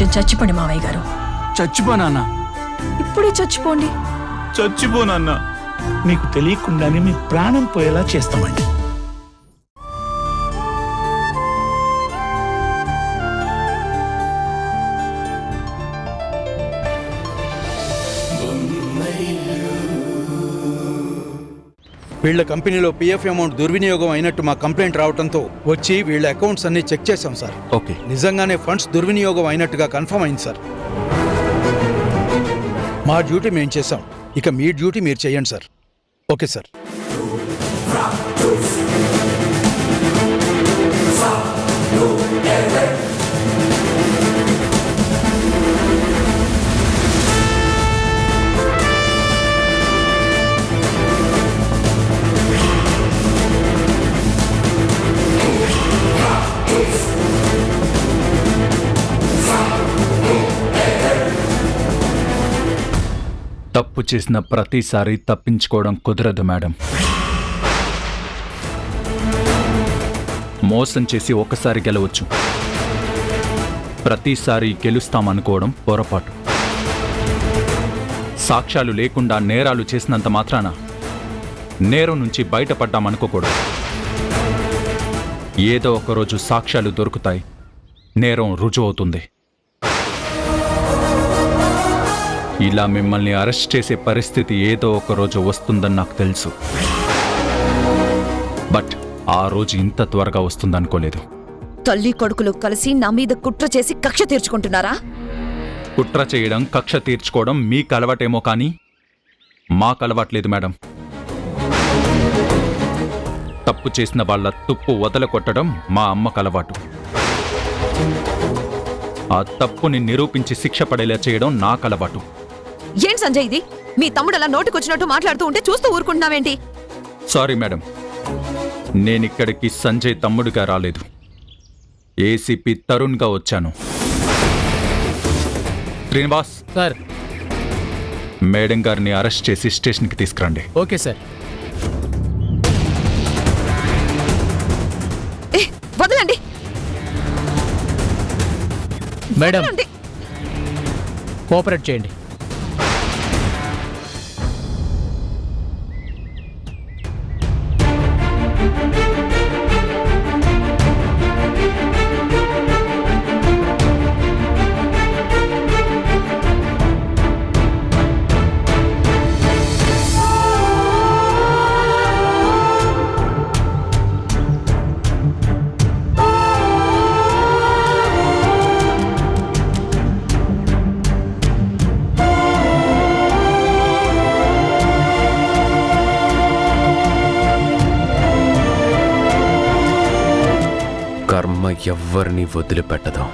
కొంచెం చచ్చిపోండి మావయ్య గారు. చచ్చిపోనా? ఇప్పుడే చచ్చిపోండి. చచ్చిపోనన్నా. మీకు తెలియకుండానే మీ ప్రాణం పోయేలా చేస్తామండి. వీళ్ళ కంపెనీలో పిఎఫ్ అమౌంట్ దుర్వినియోగం అయినట్టు మా కంప్లైంట్ రావడంతో వచ్చి వీళ్ళ అకౌంట్స్ అన్ని చెక్ చేశాం సార్. ఓకే, నిజంగానే ఫండ్స్ దుర్వినియోగం అయినట్టుగా కన్ఫర్మ్ అయింది సార్. మా డ్యూటీ మేము చేసాం, ఇక మీ డ్యూటీ మీరు చేయండి సార్. Okay sir. తప్పు చేసిన ప్రతిసారి తప్పించుకోవడం కుదరదు మేడం. మోసం చేసి ఒకసారి గెలవచ్చు, ప్రతిసారి గెలుస్తామనుకోవడం పొరపాటు. సాక్ష్యాలు లేకుండా నేరాలు చేసినంత మాత్రాన నేరం నుంచి బయటపడ్డామనుకోకూడదు. ఏదో ఒకరోజు సాక్ష్యాలు దొరుకుతాయి, నేరం రుజువు అవుతుంది. ఇలా మిమ్మల్ని అరెస్ట్ చేసే పరిస్థితి ఏదో ఒక రోజు వస్తుందని నాకు తెలుసు. బట్ ఆ రోజు ఇంత త్వరగా వస్తుందనుకోలేదు. తల్లి కొడుకులు కలిసి నా మీద కుట్ర చేసి కక్ష తీర్చుకుంటున్నారా? కుట్ర చేయడం, కక్ష తీర్చుకోవడం మీకు అలవాటేమో కానీ మాకు అలవాట్లేదు మేడం. తప్పు చేసిన వాళ్ళ తుప్పు వదలకొట్టడం మా అమ్మకు అలవాటు. ఆ తప్పుని నిరూపించి శిక్ష పడేలా చేయడం నాకు అలవాటు. ఏం సంజయ్ ఇది? మీ తమ్ముడు అలా నోటికొచ్చినట్టు మాట్లాడుతూ ఉంటే చూస్తూ ఊరుకుంటున్నావేంటి? సారీ మేడం, నేనిక్కడికి సంజయ్ తమ్ముడిగా రాలేదు, ఏసీపీ తరుణ్గా వచ్చాను. శ్రీనివాస్ సార్, మేడం గారిని అరెస్ట్ చేసి స్టేషన్కి తీసుకురండి. Okay sir. వదలండి మేడం, కోఆపరేట్ చేయండి. కర్మ ఎవ్వరిని వదిలిపెట్టదు.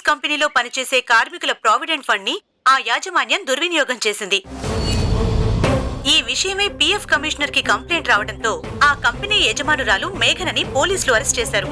కంపెనీలో పనిచేసే కార్మికుల ప్రావిడెంట్ ఫండ్ ని ఆ యాజమాన్యం దుర్వినియోగం చేసింది. ఈ విషయమై పీఎఫ్ కమిషనర్ కి కంప్లైంట్ రావడంతో ఆ కంపెనీ యజమానురాలు మేఘనని పోలీసులు అరెస్ట్ చేశారు.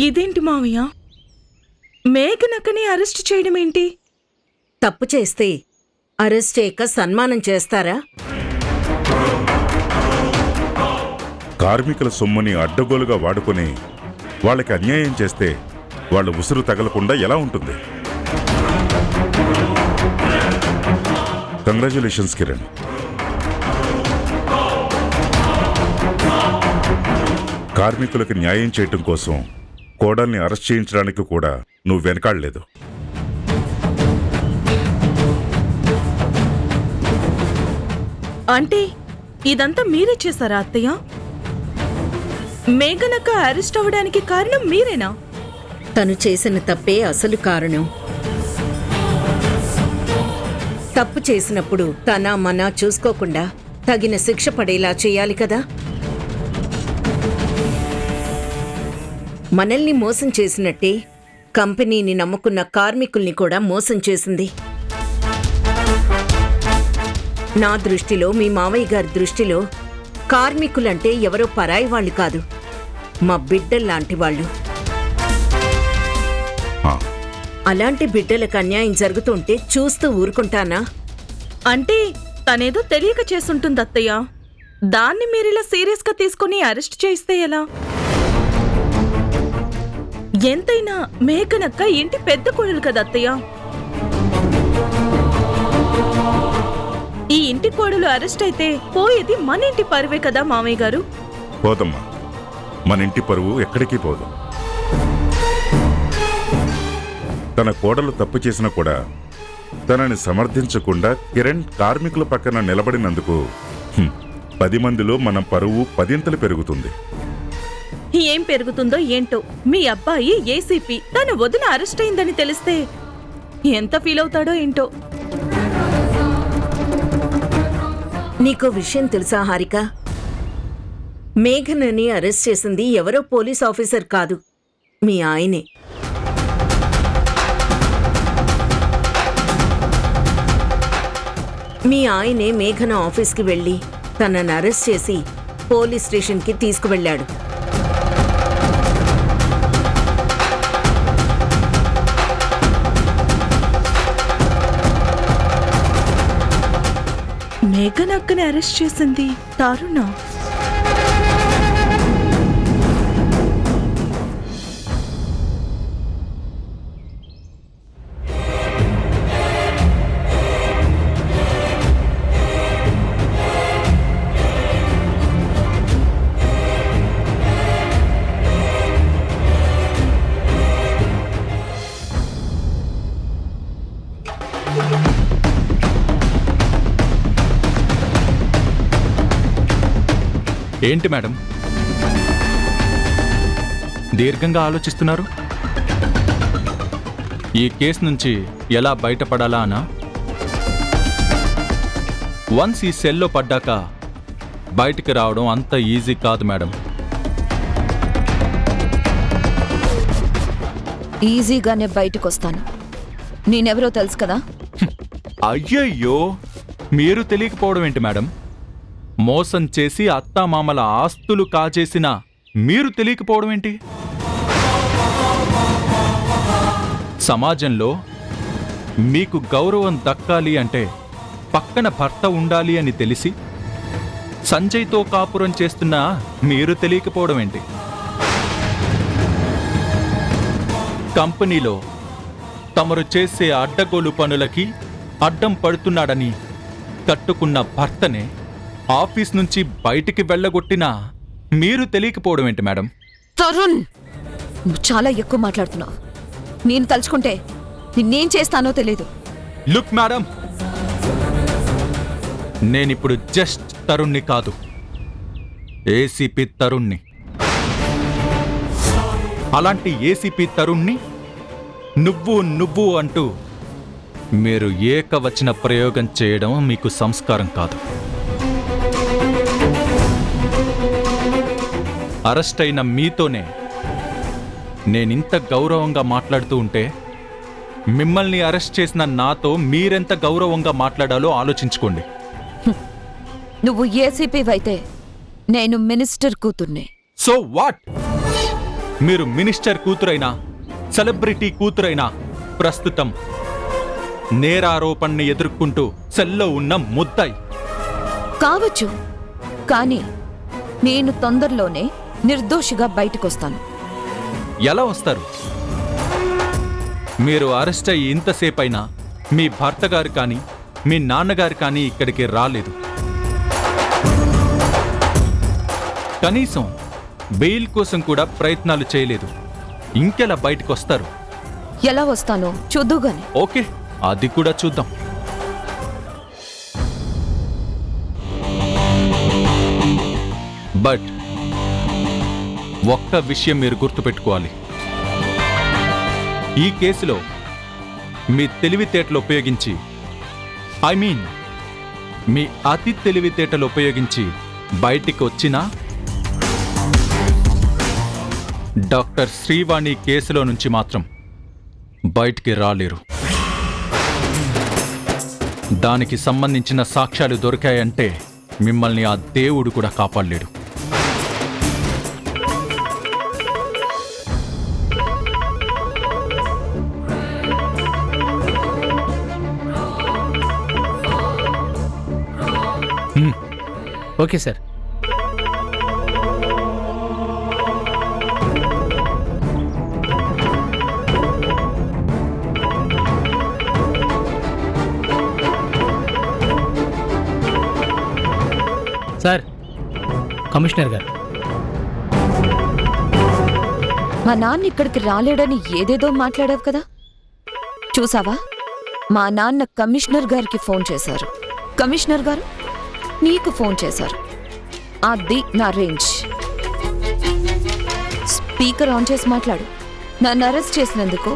ఇదేంటి మావయ్య? మేఘనక్కని అరెస్ట్ చేయడం ఏంటి? తప్పు చేస్తే అరెస్ట్ చేయక సన్మానం చేస్తారా? కార్మికుల సొమ్ముని అడ్డగోలుగా వాడుకొని వాళ్ళకి అన్యాయం చేస్తే వాళ్ళ ఉసురు తగలకుండా ఎలా ఉంటుంది? కంగ్రాచులేషన్స్ కిరణ్. కార్మికులకు న్యాయం చేయటం కోసం కోడల్ని అరెస్ట్ చేయించడానికి కూడా నువ్వు వెనకాడలేదు. అంటే ఇదంతా మీరే చేశారా అత్తయ్య? మేఘనక్క అరెస్ట్ అవ్వడానికి కారణం మీరేనా? తను చేసిన తప్పే అసలు కారణం. తప్పు చేసినప్పుడు తన మన చూసుకోకుండా తగిన శిక్ష పడేలా చేయాలి కదా. మనల్ని మోసం చేసినట్టే కంపెనీని నమ్ముకున్న కార్మికుల్ని కూడా మోసం చేసింది. నా దృష్టిలో, మీ మావయ్య గారి దృష్టిలో కార్మికులంటే ఎవరో పరాయి వాళ్ళు కాదు, మా బిడ్డల్లాంటి వాళ్ళు. ఆ, అలాంటి బిడ్డలకు అన్యాయం జరుగుతుంటే చూస్తూ ఊరుకుంటానా? అంటే తనేదో తెలియక చేసుంటుంది అత్తయ్య. దాన్ని మీరిలా సీరియస్ గా తీసుకుని అరెస్ట్ చేయిస్తే ఎలా? ఎంతైనా మేఘనక్క ఇంటి పెద్ద కోడలు కదా అత్తయ్య. ఈ ఇంటి కోడలు అరెస్ట్ అయితే పోయేది మన ఇంటి పరువే కదా మామయ్య గారు. పోదమ్మా, మన ఇంటి పరువు ఎక్కడికి పోదు. తన కోడలు తప్పు చేసినా కూడా తనని సమర్థించకుండా కిరణ్ కార్మికుల పక్కన నిలబడినందుకు 10 మందిలో మన పరువు 10 పెరుగుతుంది. ఏం పెరుగుతుందో ఏంటో. మీ అబ్బాయి ఏసీపీ, తన వదిన అరెస్ట్ అయిందని తెలిస్తే ఎంత ఫీల్ అవుతాడో ఏంటో. నీకో విషయం తెలుసా హారిక? మేఘనని అరెస్ట్ చేసింది ఎవరో పోలీస్ ఆఫీసర్ కాదు, మీ ఆయనే. మీ ఆయనే మేఘన ఆఫీస్కి వెళ్ళి తనని అరెస్ట్ చేసి పోలీస్ స్టేషన్కి తీసుకువెళ్ళాడు. మేఘనక్కని అరెస్ట్ చేసింది తారుణ. ఏంటి మేడం దీర్ఘంగా ఆలోచిస్తున్నారు? ఈ కేసు నుంచి ఎలా బయటపడాలా అనా? వన్స్ ఈ సెల్లో పడ్డాక బయటికి రావడం అంత ఈజీ కాదు మేడం. ఈజీగానే బయటకు వస్తాను. నేనెవరో తెలుసు కదా. అయ్యయ్యో, మీరు తెలియకపోవడం ఏంటి మేడం? మోసం చేసి అత్తామామల ఆస్తులు కాజేసిన మీరు తెలియకపోవడం ఏంటి? సమాజంలో మీకు గౌరవం దక్కాలి అంటే పక్కన భర్త ఉండాలి అని తెలిసి సంజయ్తో కాపురం చేస్తున్న మీరు తెలియకపోవడం ఏంటి? కంపెనీలో తమరు చేసే అడ్డగోలు పనులకి అడ్డం పడుతున్నాడని కట్టుకున్న భర్తనే ఆఫీస్ నుంచి బయటికి వెళ్ళగొట్టినా మీరు తెలియకపోవడం ఏంటి మేడం? తరుణ్, నువ్వు చాలా ఎక్కువ మాట్లాడుతున్నావు. నేను తలుచుకుంటే నిన్నేం చేస్తానో తెలీదు. లుక్ మేడం, నేనిప్పుడు జస్ట్ తరుణ్ణి కాదు, ఏసీపీ తరుణ్ణి. అలాంటి ఏసీపీ తరుణ్ణి నువ్వు అంటూ మీరు ఏకవచన ప్రయోగం చేయడం మీకు సంస్కారం కాదు. అరెస్ట్ అయిన మీతోనే నేనింత గౌరవంగా మాట్లాడుతూ ఉంటే మిమ్మల్ని అరెస్ట్ చేసిన నాతో మీరెంత గౌరవంగా మాట్లాడాలో ఆలోచించుకోండి. నువ్వు ఏసీపీ అయితే నేను మినిస్టర్ కూతుర్నే. So what? మీరు మినిస్టర్ కూతురైనా సెలబ్రిటీ కూతురైనా ప్రస్తుతం నేరారోపణని ఎదుర్కొంటూ సెల్లో ఉన్న ముద్దాయి. కావచ్చు, కానీ నేను తొందరలోనే నిర్దోషిగా బయటకొస్తాను. ఎలా వస్తారు? మీరు అరెస్ట్ అయ్యి ఇంతసేపైనా మీ భర్త గారు కానీ మీ నాన్నగారు కానీ ఇక్కడికి రాలేదు. కనీసం బెయిల్ కోసం కూడా ప్రయత్నాలు చేయలేదు. ఇంకెలా బయటకు వస్తారు? ఎలా వస్తానో చూద్దుగాని. ఓకే, అది కూడా చూద్దాం. బట్ ఒక్క విషయం మీరు గుర్తుపెట్టుకోవాలి. ఈ కేసులో మీ తెలివితేటలు ఉపయోగించి, మీ అతి తెలివితేటలు ఉపయోగించి బయటికి వచ్చినా డాక్టర్ శ్రీవాణి కేసులో నుంచి మాత్రం బయటికి రాలేరు. దానికి సంబంధించిన సాక్ష్యాలు దొరికాయంటే మిమ్మల్ని ఆ దేవుడు కూడా కాపాడలేడు. Okay sir. సార్, కమిషనర్ గారు. మా నాన్న ఇక్కడికి రాలేడని ఏదేదో మాట్లాడావు కదా, చూసావా? మా నాన్న కమిషనర్ గారికి ఫోన్ చేశారు, కమిషనర్ గారు నీకు ఫోన్ చేశారు. అది నా రేంజ్. స్పీకర్ ఆన్ చేసి మాట్లాడు. నన్ను అరెస్ట్ చేసినందుకు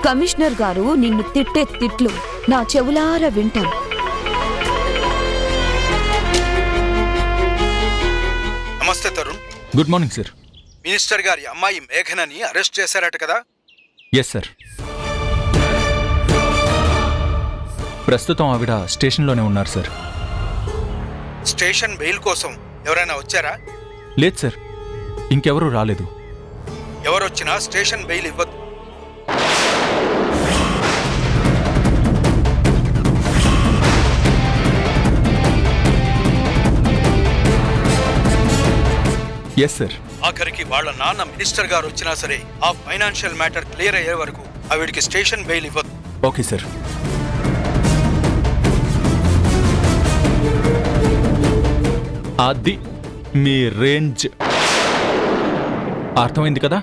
కమిషనర్ గారు నిన్ను తిట్టే తిట్లు నా చెవులారా వింటాను. నమస్తే Tarun. Good morning sir. Minister గారి అమ్మాయి మేఘనని అరెస్ట్ చేశారట కదా? Yes sir. ప్రస్తుతం ఆవిడ స్టేషన్లోనే ఉన్నారు సార్. స్టేషన్ బెయిల్ కోసం ఎవరైనా వచ్చారా? లేదు సార్, ఇంకెవరూ రాలేదు. ఎవరొచ్చినా స్టేషన్ బెయిల్ ఇవ్వద్దు. Yes sir. ఆఖరికి వాళ్ళ నాన్న మినిస్టర్ గారు వచ్చినా సరే ఆ ఫైనాన్షియల్ మ్యాటర్ క్లియర్ అయ్యే వరకు ఆవిడికి స్టేషన్ బెయిల్ ఇవ్వద్దు. Okay sir. అది మీ రేంజ్. అర్థమైంది కదా?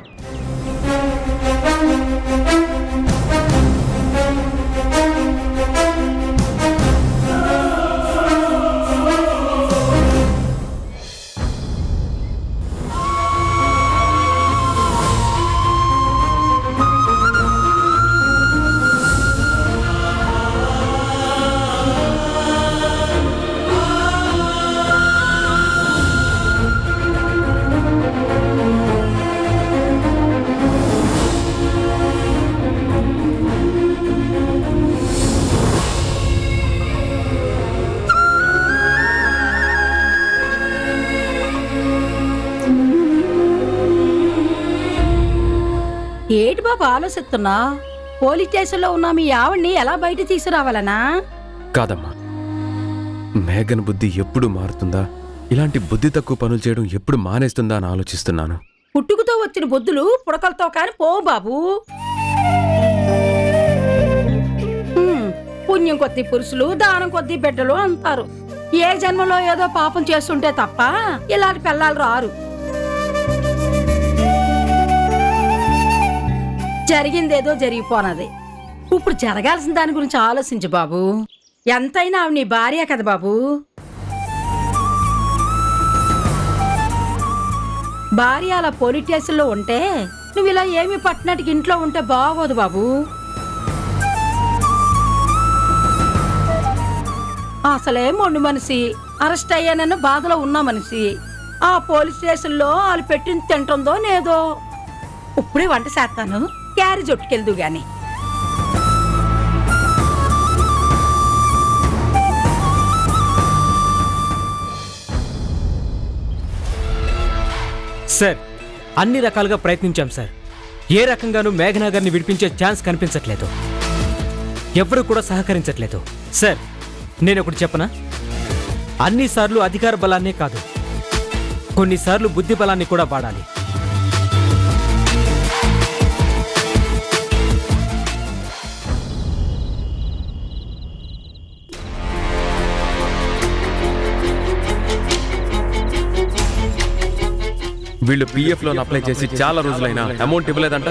ఏటి బాబు ఆలోచిస్తున్నా? పోలీస్ స్టేషన్లో ఉన్న మీ ఆవిడ్ని ఎలా బయట తీసుకురావాలనా? కాదమ్మా, మేఘన్ బుద్ధి ఎప్పుడు మారుతుందా, ఇలాంటి బుద్ధి తక్కువ పనులు చేయడం ఎప్పుడు మానేస్తుందా అని ఆలోచిస్తున్నాను. పుట్టుకతో వచ్చిన బుద్ధులు పుడకలతో కాని పోవు బాబు. పుణ్యం కొద్ది పురుషులు, దానం కొద్ది బిడ్డలు అంటారు. ఏ జన్మలో ఏదో పాపం చేస్తుంటే తప్ప ఇలాంటి పిల్లలు రారు. జరిగిందేదో జరిగిపోనది. ఇప్పుడు జరగాల్సిన దాని గురించి ఆలోచించు బాబు. ఎంతైనా ఆవిడ నీ భార్య కదా బాబు. భార్య అలా పోలీస్ స్టేషన్లో ఉంటే నువ్వు ఇలా ఏమి పట్టినట్టుగా ఇంట్లో ఉంటే బాగోదు బాబు. అసలే మొండు మనిషి, అరెస్ట్ అయ్యానన్న బాధలో ఉన్న మనిషి. ఆ పోలీస్ స్టేషన్లో వాళ్ళు పెట్టింది తింటుందో లేదో. ఇప్పుడే వంట చేస్తాను, క్యారేజ్ ఒట్టుకెళ్దు గాని. సార్, అన్ని రకాలుగా ప్రయత్నించాం సార్. ఏ రకంగానూ మేఘనా గారిని విడిపించే ఛాన్స్ కనిపించట్లేదు. ఎవరు కూడా సహకరించట్లేదు. సార్, నేను ఒకటి చెప్పనా? అన్నిసార్లు అధికార బలాన్నే కాదు, కొన్నిసార్లు బుద్ధి బలాన్ని కూడా వాడాలి. వీళ్ళు పిఎఫ్ లోన్ అప్లై చేసి చాలా రోజులైనా అమౌంట్ ఇవ్వలేదంట.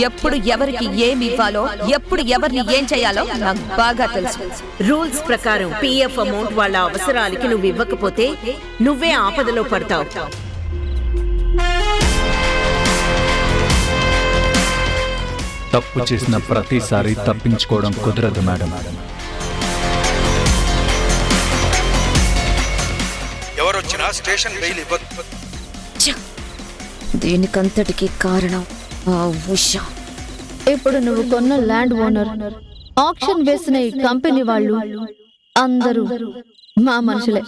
ఎప్పుడు ఎవరికి ఏమి ఇవ్వాలో, ఎప్పుడు ఎవరిని ఏం చేయాలో నాకు బాగా తెలుసు. రూల్స్ ప్రకారం పిఎఫ్ అమౌంట్ వాళ్ళ అవసరాలకి నువ్వు ఇవ్వకపోతే నువ్వే ఆపదలో పడతావు. తప్పు చేసిన ప్రతిసారి తప్పించుకోవడం కుదరదు మేడం. ఎవరొచ్చినా స్టేషన్ బెయిల్ ఇవ్వదు. దీనికంతటికి కారణం ఆ ఉష. ఇప్పుడు నువ్వు కొన్న ల్యాండ్ ఓనర్, ఆక్షన్ వేసిన ఈ కంపెనీ వాళ్ళు అందరూ మా మనుషులే.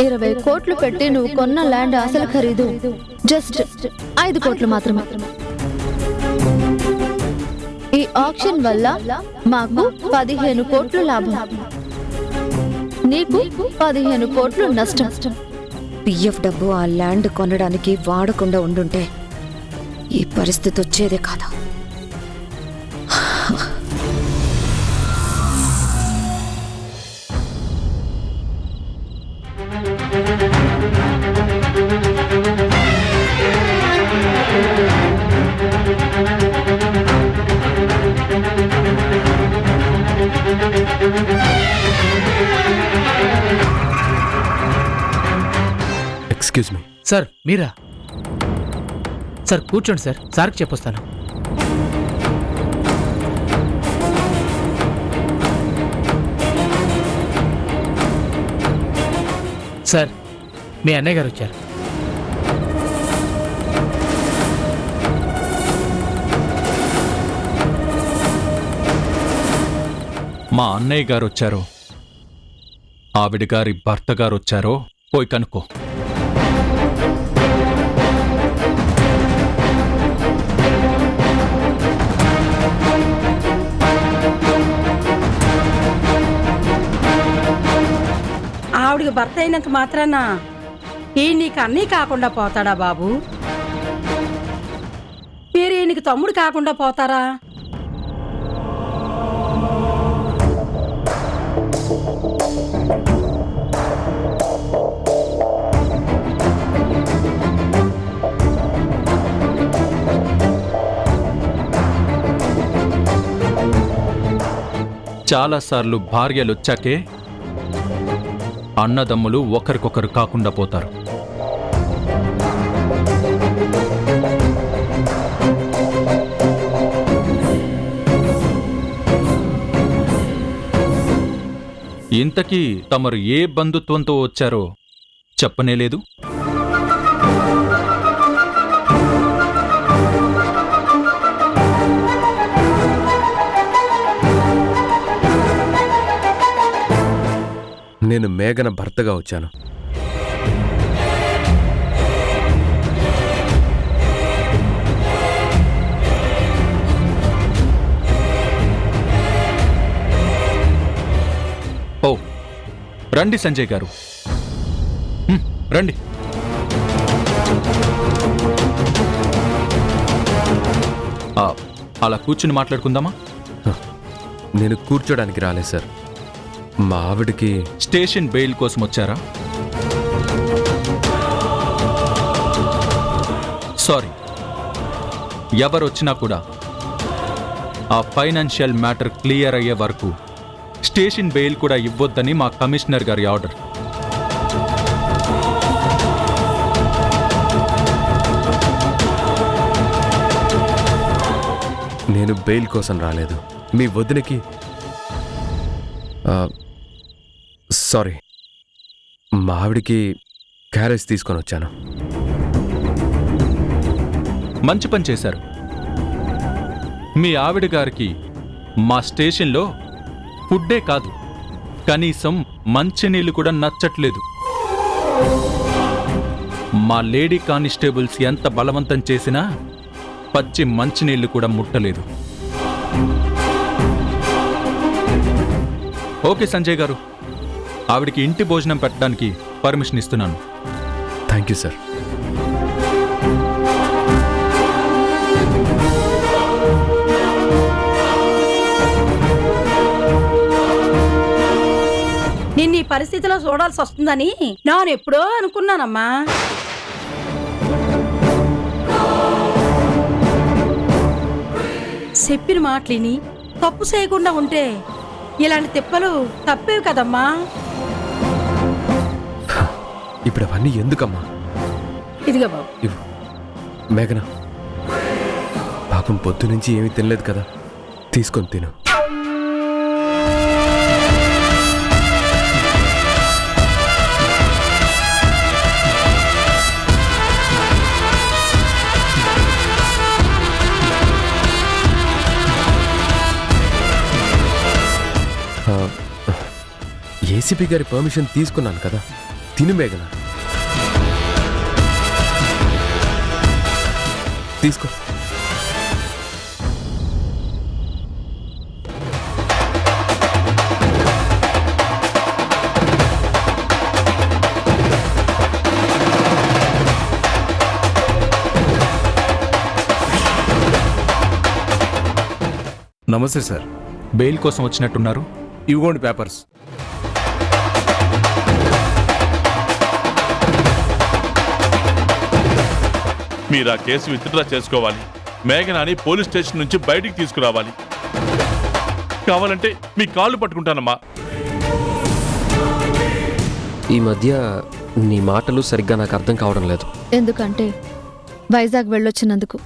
20 కోట్లు పెట్టి నువ్వు కొన్న ల్యాండ్ అసలు ఖరీదు జస్ట్ 5 కోట్లు మాత్రమే. ఈ ఆక్షన్ వల్ల మాకు 15 కోట్లు లాభం, నీకు 15 కోట్లు నష్టం. పిఎఫ్ డబ్బు ఆ ల్యాండ్ కొనడానికి వాడకుండా ఉండుంటే ఈ పరిస్థితి వచ్చేదే కాదు. Excuse me. సార్, మీరా? సార్ కూర్చోండి సార్, సార్కి చెప్పొస్తాను. సార్, మీ అన్నయ్య గారు వచ్చారు. మా అన్నయ్య గారు వచ్చారో, ఆవిడ గారి భర్త గారు వచ్చారో పోయి కనుక్కో. ఆవిడికి భర్త అయినంత మాత్రాన ఈ నీకు అన్నీ కాకుండా పోతాడా బాబు? మీరు ఈయనకి తమ్ముడు కాకుండా పోతారా? చాలాసార్లు భార్యలొచ్చాకే అన్నదమ్ములు ఒకరికొకరు కాకుండా పోతారు. ఇంతకీ తమరు ఏ బంధుత్వంతో వచ్చారో చెప్పనేలేదు. నేను మేఘన భర్తగా వచ్చాను. ఓ, రండి సంజయ్ గారు, రండి. అలా కూర్చుని మాట్లాడుకుందామా? నేను కూర్చోడానికి రాలేదు సార్. మా ఆవిడకి స్టేషన్ బెయిల్ కోసం వచ్చారా? సారీ, ఎవరొచ్చినా కూడా ఆ ఫైనాన్షియల్ మ్యాటర్ క్లియర్ అయ్యే వరకు స్టేషన్ బెయిల్ కూడా ఇవ్వొద్దని మా కమిషనర్ గారి ఆర్డర్. నేను బెయిల్ కోసం రాలేదు. మీ వదినకి సారీ, మా ఆవిడికి క్యారేజ్ తీసుకొని వచ్చాను. మంచి పని చేశారు. మీ ఆవిడ గారికి మా స్టేషన్లో ఫుడ్డే కాదు, కనీసం మంచినీళ్ళు కూడా నచ్చట్లేదు. మా లేడీ కానిస్టేబుల్స్ ఎంత బలవంతం చేసినా పచ్చి మంచినీళ్లు కూడా ముట్టలేదు. ఓకే సంజయ్ గారు, ఆవిడికి ఇంటి భోజనం పెట్టడానికి పర్మిషన్ ఇస్తున్నాను. Thank you sir. నిన్ను ఈ పరిస్థితిలో చూడాల్సి వస్తుందని నేను ఎప్పుడో అనుకున్నానమ్మా. చెప్పిన మాటలిని తప్పు చేయకుండా ఉంటే ఇలాంటి తిప్పలు తప్పేవి కదమ్మా. ఇప్పుడు అవన్నీ ఎందుకమ్మా? ఇదిగా బాబు. ఇవ్వు. మేఘన, పాపం పొద్దు నుంచి ఏమీ తినలేదు కదా, తీసుకొని తిను. ఏసీపీ గారి పర్మిషన్ తీసుకున్నాను కదా, తిను మేఘన. తీసుకో. నమస్తే సార్. బెయిల్ కోసం వచ్చినట్టున్నారు. ఇవ్వండి పేపర్స్. మీరు ఆ కేసు విత్డ్రా చేసుకోవాలి. మేఘనాని పోలీస్ స్టేషన్ నుంచి బయటికి తీసుకురావాలి. కావాలంటే మీ కాళ్ళు పట్టుకుంటానమ్మా. ఈ మధ్య నీ మాటలు సరిగ్గా నాకు అర్థం కావడం లేదు. ఎందుకంటే వైజాగ్ వెళ్ళొచ్చినందుకు